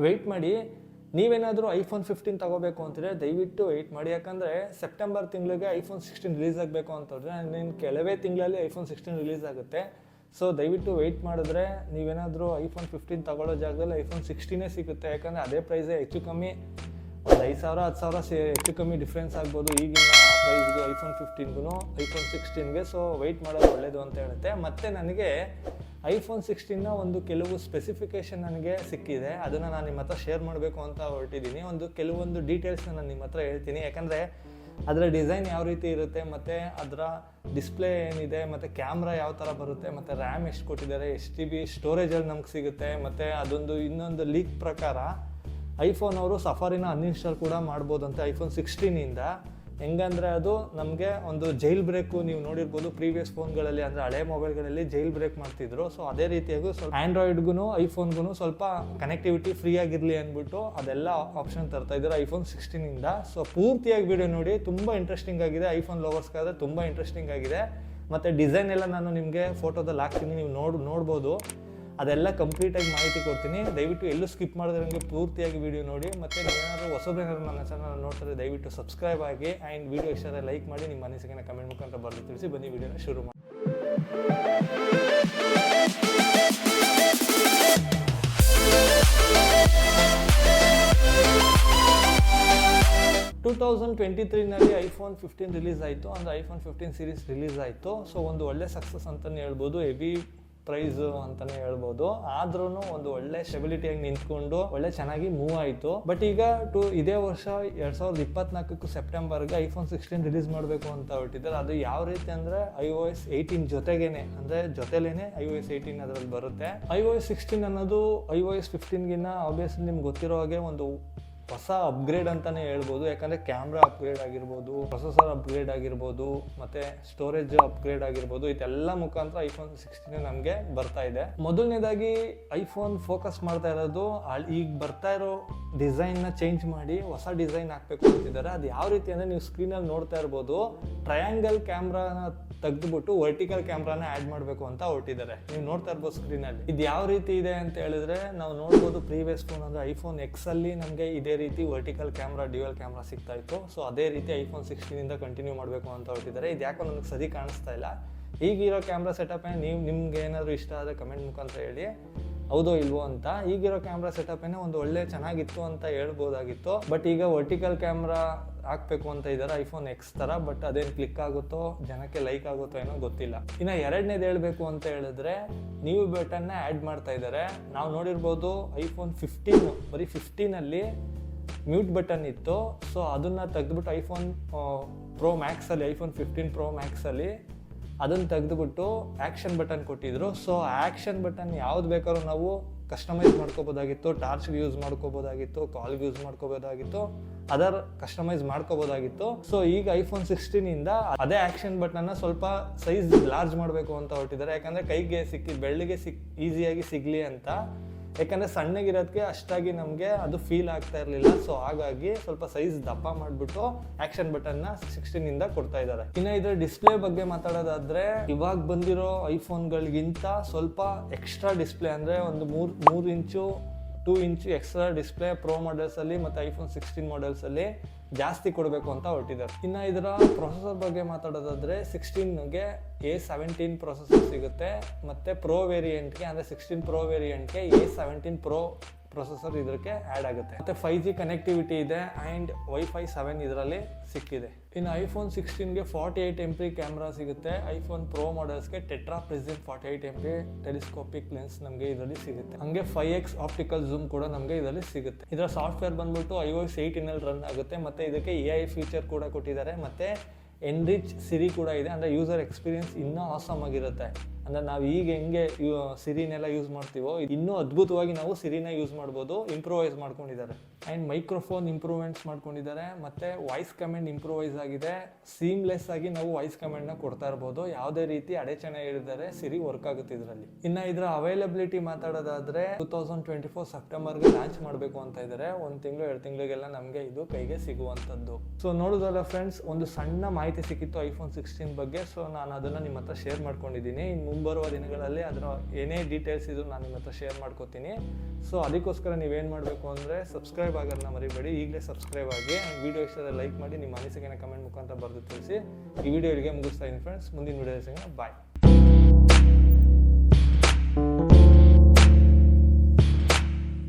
Weight ಮಾಡಿ. ನೀವೇನಾದರೂ iPhone 15 ತಗೋಬೇಕು ಅಂತಿದ್ರೆ ದಯವಿಟ್ಟು ವೆಯ್ಟ್ ಮಾಡಿ. ಯಾಕಂದರೆ ಸೆಪ್ಟೆಂಬರ್ ತಿಂಗಳಿಗೆ ಐಫೋನ್ 16 ರಿಲೀಸ್ ಆಗಬೇಕು ಅಂತಂದರೆ ನೀನು ಕೆಲವೇ ತಿಂಗಳಲ್ಲಿ ಐಫೋನ್ 16 ರಿಲೀಸ್ ಆಗುತ್ತೆ. ಸೊ ದಯವಿಟ್ಟು ವೆಯ್ಟ್ ಮಾಡಿದ್ರೆ ನೀವೇನಾದರೂ ಐಫೋನ್ 15 ತಗೊಳ್ಳೋ ಜಾಗದಲ್ಲಿ ಐಫೋನ್ 16 ಸಿಗುತ್ತೆ. ಯಾಕಂದರೆ ಅದೇ ಪ್ರೈಸೇ, ಹೆಚ್ಚು ಕಮ್ಮಿ ಒಂದು 5,000 10,000 ಹೆಚ್ಚು ಕಮ್ಮಿ ಡಿಫ್ರೆನ್ಸ್ ಆಗ್ಬೋದು ಈಗಿನ ಪ್ರೈಸ್ಗೂ ಐಫೋನ್ 15ಗೂ ಐಫೋನ್ 16ಗೆ. ಸೊ ವೆಯ್ಟ್ ಮಾಡೋದು ಒಳ್ಳೆಯದು ಅಂತ ಹೇಳುತ್ತೆ. ಮತ್ತು ನನಗೆ ಐಫೋನ್ 16ನ ಒಂದು ಕೆಲವು ಸ್ಪೆಸಿಫಿಕೇಷನ್ ನನಗೆ ಸಿಕ್ಕಿದೆ, ಅದನ್ನು ನಾನು ನಿಮ್ಮ ಹತ್ರ ಶೇರ್ ಮಾಡಬೇಕು ಅಂತ ಹೊರಟಿದ್ದೀನಿ. ಕೆಲವೊಂದು ಡೀಟೇಲ್ಸ್ನ ನಾನು ನಿಮ್ಮ ಹತ್ರ ಹೇಳ್ತೀನಿ. ಯಾಕಂದರೆ ಅದರ ಡಿಸೈನ್ ಯಾವ ರೀತಿ ಇರುತ್ತೆ, ಮತ್ತು ಅದರ ಡಿಸ್ಪ್ಲೇ ಏನಿದೆ, ಮತ್ತು ಕ್ಯಾಮ್ರಾ ಯಾವ ಥರ ಬರುತ್ತೆ, ಮತ್ತು ರ್ಯಾಮ್ ಎಷ್ಟು ಕೊಟ್ಟಿದ್ದಾರೆ, ಎಷ್ಟು GB ಸ್ಟೋರೇಜಲ್ಲಿ ನಮ್ಗೆ ಸಿಗುತ್ತೆ. ಮತ್ತು ಇನ್ನೊಂದು ಲೀಕ್ ಪ್ರಕಾರ ಐಫೋನ್ ಅವರು ಸಫಾರಿನ ಅನ್ಇನ್ಸ್ಟಾಲ್ ಕೂಡ ಮಾಡ್ಬೋದು ಅಂತ ಐಫೋನ್ 16ಇಂದ. ಹೆಂಗಂದರೆ ಅದು ನಮಗೆ ಒಂದು ಜೈಲ್ ಬ್ರೇಕು ನೀವು ನೋಡಿರ್ಬೋದು ಪ್ರೀವಿಯಸ್ ಫೋನ್ಗಳಲ್ಲಿ, ಅಂದರೆ ಹಳೆ ಮೊಬೈಲ್ಗಳಲ್ಲಿ ಜೈಲ್ ಬ್ರೇಕ್ ಮಾಡ್ತಿದ್ರು. ಸೊ ಅದೇ ರೀತಿಯಾಗೂ ಸ್ವಲ್ಪ ಆ್ಯಂಡ್ರಾಯ್ಡ್ಗೂ ಐಫೋನ್ಗೂ ಸ್ವಲ್ಪ ಕನೆಕ್ಟಿವಿಟಿ ಫ್ರೀ ಆಗಿರಲಿ ಅಂದ್ಬಿಟ್ಟು ಅದೆಲ್ಲ ಆಪ್ಷನ್ ತರ್ತಾ ಇದ್ದಾರೆ ಐಫೋನ್ 16ಇಂದ. ಸೊ ಪೂರ್ತಿಯಾಗಿ ವಿಡಿಯೋ ನೋಡಿ, ತುಂಬ ಇಂಟ್ರೆಸ್ಟಿಂಗ್ ಆಗಿದೆ. ಐಫೋನ್ ಲವರ್ಸ್ಗಾದರೆ ತುಂಬ ಇಂಟ್ರೆಸ್ಟಿಂಗ್ ಆಗಿದೆ. ಮತ್ತು ಡಿಸೈನ್ ಎಲ್ಲ ನಾನು ನಿಮಗೆ ಫೋಟೋದಲ್ಲಿ ಹಾಕ್ತೀನಿ, ನೀವು ನೋಡ್ಬೋದು. ಅದೆಲ್ಲ ಕಂಪ್ಲೀಟಾಗಿ ಮಾಹಿತಿ ಕೊಡ್ತೀನಿ. ದಯವಿಟ್ಟು ಎಲ್ಲೂ ಸ್ಕಿಪ್ ಮಾಡಿದ್ರೆ ನನಗೆ ಪೂರ್ತಿಯಾಗಿ ವಿಡಿಯೋ ನೋಡಿ. ಮತ್ತು ನೀವೇನಾದರೂ ಹೊಸಬ್ರೇನಾದ್ರು ನನ್ನ ಚಾನಲ್ ನೋಡ್ತಾರೆ ದಯವಿಟ್ಟು ಸಬ್ಸ್ಕ್ರೈಬ್ ಆಗಿ. ಆ್ಯಂಡ್ ವಿಡಿಯೋ ಇಷ್ಟ ಲೈಕ್ ಮಾಡಿ, ನಿಮ್ಮ ಅನಿಸಿಕೆನ ಕಮೆಂಟ್ ಮುಖಾಂತರ ಬರೆದು ತಿಳಿಸಿ. ಬನ್ನಿ ವಿಡಿಯೋನ ಶುರು ಮಾಡಿ. 2023ನಲ್ಲಿ ಐಫೋನ್ 15 ರಿಲೀಸ್ ಆಯಿತು. ಅಂದರೆ ಐಫೋನ್ 15 ಸೀರೀಸ್ ರಿಲೀಸ್ ಆಯಿತು. ಸೊ ಒಂದು ಒಳ್ಳೆ ಸಕ್ಸಸ್ ಅಂತಲೇ ಹೇಳ್ಬೋದು, ಹೆವಿ ಪ್ರೈಸು ಅಂತಲೇ ಹೇಳ್ಬೋದು. ಆದ್ರೂ ಒಂದು ಒಳ್ಳೆ ಸ್ಟೆಬಿಲಿಟಿಯಾಗಿ ನಿಂತ್ಕೊಂಡು ಒಳ್ಳೆ ಚೆನ್ನಾಗಿ ಮೂವ್ ಆಯಿತು. ಬಟ್ ಈಗ ಇದೇ ವರ್ಷ 2024 ಸೆಪ್ಟೆಂಬರ್ಗೆ ಐಫೋನ್ 16 ರಿಲೀಸ್ ಮಾಡಬೇಕು ಅಂತ ಹೊರಟಿದ್ದಾರೆ. ಅದು ಯಾವ ರೀತಿ ಅಂದರೆ iOS 18 ಜೊತೆಗೇನೆ, ಅಂದರೆ ಜೊತೆಲೇನೆ iOS 18 ಅದರಲ್ಲಿ ಬರುತ್ತೆ. iOS 16 ಅನ್ನೋದು iOS 15ಗಿನ್ನ ಆಬ್ವಿಯಸ್ಲಿ ನಿಮ್ಗೆ ಗೊತ್ತಿರೋ ಹಾಗೆ ಒಂದು ಹೊಸ ಅಪ್ಗ್ರೇಡ್ ಅಂತಲೇ ಹೇಳ್ಬೋದು. ಯಾಕಂದರೆ ಕ್ಯಾಮ್ರಾ ಅಪ್ಗ್ರೇಡ್ ಆಗಿರ್ಬೋದು, ಪ್ರೊಸೆಸರ್ ಅಪ್ಗ್ರೇಡ್ ಆಗಿರ್ಬೋದು, ಮತ್ತು ಸ್ಟೋರೇಜ್ ಅಪ್ಗ್ರೇಡ್ ಆಗಿರ್ಬೋದು, ಇದೆಲ್ಲ ಮುಖಾಂತರ ಐಫೋನ್ 16 ನಮಗೆ ಬರ್ತಾ ಇದೆ. ಮೊದಲನೇದಾಗಿ ಐಫೋನ್ ಫೋಕಸ್ ಮಾಡ್ತಾ ಇರೋದು ಈಗ ಬರ್ತಾ ಇರೋ ಡಿಸೈನ್ನ ಚೇಂಜ್ ಮಾಡಿ ಹೊಸ ಡಿಸೈನ್ ಹಾಕಬೇಕು ಅಂತಿದ್ದಾರೆ. ಅದು ಯಾವ ರೀತಿ ಅಂದರೆ ನೀವು ಸ್ಕ್ರೀನಲ್ಲಿ ನೋಡ್ತಾ ಇರ್ಬೋದು, ಟ್ರಯಾಂಗಲ್ ಕ್ಯಾಮ್ರಾನ ತೆಗೆದುಬಿಟ್ಟು ವರ್ಟಿಕಲ್ ಕ್ಯಾಮ್ರಾನ ಆ್ಯಡ್ ಮಾಡಬೇಕು ಅಂತ ಹೊರಟಿದ್ದಾರೆ. ನೀವು ನೋಡ್ತಾ ಇರ್ಬೋದು ಸ್ಕ್ರೀನಲ್ಲಿ. ಇದು ಯಾವ ರೀತಿ ಇದೆ ಅಂತ ಹೇಳಿದ್ರೆ ನಾವು ನೋಡ್ಬೋದು ಪ್ರೀವಿಯಸ್ ಫೋನ್ ಅಂದರೆ ಐಫೋನ್ ಎಕ್ಸಲ್ಲಿ ನಮಗೆ ಇದೇ ರೀತಿ ವರ್ಟಿಕಲ್ ಕ್ಯಾಮ್ರಾ, ಡ್ಯುಯಲ್ ಕ್ಯಾಮ್ರಾ ಸಿಗ್ತಾ ಇತ್ತು. ಸೊ ಅದೇ ರೀತಿ ಐಫೋನ್ 16ಇಂದ ಕಂಟಿನ್ಯೂ ಮಾಡಬೇಕು ಅಂತ ಹೊರಟಿದ್ದಾರೆ. ಇದು ಯಾಕೋ ನನಗೆ ಸರಿ ಕಾಣಿಸ್ತಾ ಇಲ್ಲ. ಈಗಿರೋ ಕ್ಯಾಮ್ರಾ ಸೆಟಪ್ ನಿಮ್ಗೆ ಏನಾದರೂ ಇಷ್ಟ ಆದರೆ ಕಮೆಂಟ್ ಮುಖಾಂತರ ಹೇಳಿ, ಹೌದೋ ಇಲ್ವೋ ಅಂತ. ಈಗಿರೋ ಕ್ಯಾಮ್ರಾ ಸೆಟಪ್ ಒಂದು ಒಳ್ಳೆ ಚೆನ್ನಾಗಿತ್ತು ಅಂತ ಹೇಳ್ಬೋದಾಗಿತ್ತು. ಬಟ್ ಈಗ ವರ್ಟಿಕಲ್ ಕ್ಯಾಮ್ರಾ ಹಾಕಬೇಕು ಅಂತ ಇದ್ದಾರೆ ಐಫೋನ್ ಎಕ್ಸ್ ಥರ. ಬಟ್ ಅದೇನು ಕ್ಲಿಕ್ ಆಗುತ್ತೋ, ಜನಕ್ಕೆ ಲೈಕ್ ಆಗುತ್ತೋ ಏನೋ ಗೊತ್ತಿಲ್ಲ. ಇನ್ನು ಎರಡನೇದು ಹೇಳಬೇಕು ಅಂತ ಹೇಳಿದ್ರೆ ನ್ಯೂ ಬಟನ್ನ ಆ್ಯಡ್ ಮಾಡ್ತಾ ಇದ್ದಾರೆ. ನಾವು ನೋಡಿರ್ಬೋದು ಐಫೋನ್ 15 ಬರೀ 15ಅಲ್ಲಿ ಮ್ಯೂಟ್ ಬಟನ್ ಇತ್ತು. ಸೊ ಅದನ್ನು ತೆಗೆದುಬಿಟ್ಟು ಐಫೋನ್ ಪ್ರೋ ಮ್ಯಾಕ್ಸಲ್ಲಿ, ಐಫೋನ್ 15 ಪ್ರೋ ಮ್ಯಾಕ್ಸಲ್ಲಿ ಅದನ್ನು ತೆಗೆದುಬಿಟ್ಟು ಆ್ಯಕ್ಷನ್ ಬಟನ್ ಕೊಟ್ಟಿದ್ರು. ಸೊ ಆ್ಯಕ್ಷನ್ ಬಟನ್ ಯಾವ್ದು ಬೇಕಾದ್ರೂ ನಾವು ಕಸ್ಟಮೈಸ್ ಮಾಡ್ಕೋಬೋದಾಗಿತ್ತು. ಟಾರ್ಚ್ಗೆ ಯೂಸ್ ಮಾಡ್ಕೋಬೋದಾಗಿತ್ತು, ಕಾಲ್ಗೆ ಯೂಸ್ ಮಾಡ್ಕೋಬೋದಾಗಿತ್ತು, ಅದರ್ ಕಸ್ಟಮೈಸ್ ಮಾಡ್ಕೋಬೋದಾಗಿತ್ತು. ಸೊ ಈಗ ಐಫೋನ್ 16ಇಂದ ಅದೇ ಆ್ಯಕ್ಷನ್ ಬಟನ್ನ ಸ್ವಲ್ಪ ಸೈಜ್ ಲಾರ್ಜ್ ಮಾಡಬೇಕು ಅಂತ ಹೊರಟಿದ್ದಾರೆ. ಯಾಕಂದರೆ ಕೈಗೆ ಬೆಳ್ಳಿಗೆ ಈಸಿಯಾಗಿ ಸಿಗಲಿ ಅಂತ. ಯಾಕಂದರೆ ಸಣ್ಣಗಿರೋದಕ್ಕೆ ಅಷ್ಟಾಗಿ ನಮಗೆ ಅದು ಫೀಲ್ ಆಗ್ತಾ ಇರಲಿಲ್ಲ. ಸೊ ಹಾಗಾಗಿ ಸ್ವಲ್ಪ ಸೈಜ್ ದಪ್ಪ ಮಾಡಿಬಿಟ್ಟು ಆ್ಯಕ್ಷನ್ ಬಟನ್ನ 16ಇಂದ ಕೊಡ್ತಾ ಇದ್ದಾರೆ. ಇನ್ನು ಇದರ ಡಿಸ್ಪ್ಲೇ ಬಗ್ಗೆ ಮಾತಾಡೋದಾದರೆ ಇವಾಗ ಬಂದಿರೋ ಐಫೋನ್ಗಳಿಗಿಂತ ಸ್ವಲ್ಪ ಎಕ್ಸ್ಟ್ರಾ ಡಿಸ್ಪ್ಲೇ, ಅಂದರೆ ಒಂದು 3 ಇಂಚು 2 ಇಂಚು ಎಕ್ಸ್ಟ್ರಾ ಡಿಸ್ಪ್ಲೇ ಪ್ರೋ ಮಾಡೆಲ್ಸಲ್ಲಿ ಮತ್ತು ಐಫೋನ್ 16 ಮಾಡೆಲ್ಸಲ್ಲಿ ಜಾಸ್ತಿ ಕೊಡಬೇಕು ಅಂತ ಹೊರಟಿದ್ದಾರೆ. ಇನ್ನು ಇದರ ಪ್ರೊಸೆಸರ್ ಬಗ್ಗೆ ಮಾತಾಡೋದಾದರೆ 16ಗೆ A17 ಪ್ರೊಸೆಸರ್ ಸಿಗುತ್ತೆ. ಮತ್ತು ಪ್ರೋ ವೇರಿಯಂಟ್ಗೆ ಅಂದರೆ 16 ಪ್ರೋ ವೇರಿಯಂಟ್ಗೆ A17 ಪ್ರೋ ಪ್ರೊಸೆಸರ್ ಇದಕ್ಕೆ ಆ್ಯಡ್ ಆಗುತ್ತೆ. ಮತ್ತು 5G ಕನೆಕ್ಟಿವಿಟಿ ಇದೆ ಆ್ಯಂಡ್ ವೈಫೈ 7 ಇದರಲ್ಲಿ ಸಿಕ್ಕಿದೆ. ಇನ್ನು ಐಫೋನ್ 16ಗೆ 48 MP ಕ್ಯಾಮ್ರಾ ಸಿಗುತ್ತೆ. ಐಫೋನ್ ಪ್ರೋ ಮಾಡೆಲ್ಸ್ಗೆ tetra prism 48 MP telescopic lens ನಮಗೆ ಇದರಲ್ಲಿ ಸಿಗುತ್ತೆ. ಹಂಗೆ 5x ಆಪ್ಟಿಕಲ್ ಝೂಮ್ ಕೂಡ ನಮಗೆ ಇದರಲ್ಲಿ ಸಿಗುತ್ತೆ. ಇದರ ಸಾಫ್ಟ್ವೇರ್ ಬಂದ್ಬಿಟ್ಟು iOS 18ನಲ್ಲಿ ರನ್ ಆಗುತ್ತೆ. ಮತ್ತು ಇದಕ್ಕೆ AI ಫೀಚರ್ ಕೂಡ ಕೊಟ್ಟಿದ್ದಾರೆ. ಮತ್ತು ಎನ್ರಿಚ್ ಸಿರಿ ಕೂಡ ಇದೆ. ಅಂದರೆ ಯೂಸರ್ ಎಕ್ಸ್ಪೀರಿಯನ್ಸ್ ಇನ್ನೂ ಆಸಮ್ ಆಗಿರುತ್ತೆ. ಅಂದರೆ ನಾವು ಈಗ ಹೆಂಗೆ ಸಿರಿನೆಲ್ಲ ಯೂಸ್ ಮಾಡ್ತೀವೋ ಇನ್ನೂ ಅದ್ಭುತವಾಗಿ ನಾವು ಸಿರಿನ ಯೂಸ್ ಮಾಡ್ಬೋದು. ಇಂಪ್ರೂವೈಸ್ ಮಾಡ್ಕೊಂಡಿದ್ದಾರೆ. ಆ್ಯಂಡ್ ಮೈಕ್ರೋಫೋನ್ ಇಂಪ್ರೂವ್ಮೆಂಟ್ಸ್ ಮಾಡ್ಕೊಂಡಿದ್ದಾರೆ. ಮತ್ತು ವಾಯ್ಸ್ ಕಮೆಂಟ್ ಇಂಪ್ರೂವೈಸ್ ಆಗಿದೆ. ಸೀಮ್ಲೆಸ್ ಆಗಿ ನಾವು ವಾಯ್ಸ್ ಕಮೆಂಟ್ನ ಕೊಡ್ತಾ ಇರ್ಬೋದು. ಯಾವುದೇ ರೀತಿ ಅಡಚಣೆ ಹೇಳಿದ್ದಾರೆ ಸಿರಿ ವರ್ಕ್ ಆಗುತ್ತೆ ಇದರಲ್ಲಿ. ಇನ್ನು ಇದರ ಅವೈಲಬಿಲಿಟಿ ಮಾತಾಡೋದಾದರೆ 2024 ಸೆಪ್ಟೆಂಬರ್ಗೆ ಲಾಂಚ್ ಮಾಡಬೇಕು ಅಂತ ಇದ್ದಾರೆ. 1 ತಿಂಗಳು 2 ತಿಂಗಳಿಗೆಲ್ಲ ನಮಗೆ ಇದು ಕೈಗೆ ಸಿಗುವಂಥದ್ದು. ಸೊ ನೋಡೋದಲ್ಲ ಫ್ರೆಂಡ್ಸ್, ಒಂದು ಸಣ್ಣ ಮಾಹಿತಿ ಸಿಕ್ಕಿತ್ತು ಐಫೋನ್ 16 ಬಗ್ಗೆ. ಸೊ ನಾನು ಅದನ್ನು ನಿಮ್ಮ ಹತ್ರ ಶೇರ್ ಮಾಡ್ಕೊಂಡಿದ್ದೀನಿ. ಇನ್ನು ಮುಂಬರುವ ದಿನಗಳಲ್ಲಿ ಅದರ ಏನೇ ಡೀಟೇಲ್ಸ್ ಇದ್ರು ನಾನು ನಿಮ್ಮ ಹತ್ರ ಶೇರ್ ಮಾಡ್ಕೋತೀನಿ. ಸೊ ಅದಕ್ಕೋಸ್ಕರ ನೀವೇನು ಮಾಡಬೇಕು ಅಂದರೆ ಸಬ್ಸ್ಕ್ರೈಬ್ ಆಗೋದನ್ನ ಮರಿಬೇಡಿ, ಈಗಲೇ ಸಬ್ಸ್ಕ್ರೈಬ್ ಆಗಿ. ವಿಡಿಯೋ ಇಷ್ಟದ ಲೈಕ್ ಮಾಡಿ, ನಿಮ್ಮ ಅನಿಸಿಕೆನ ಕಮೆಂಟ್ ಮುಖಾಂತರ ಬರೆದು ತಿಳಿಸಿ. ಈ ವಿಡಿಯೋ ಇಲ್ಲಿಗೆ ಮುಗಿಸ್ತಾ ಇದ್ದೀನಿ ಫ್ರೆಂಡ್ಸ್. ಮುಂದಿನ ವಿಡಿಯೋ ಸಿಗೋಣ. ಬಾಯ್.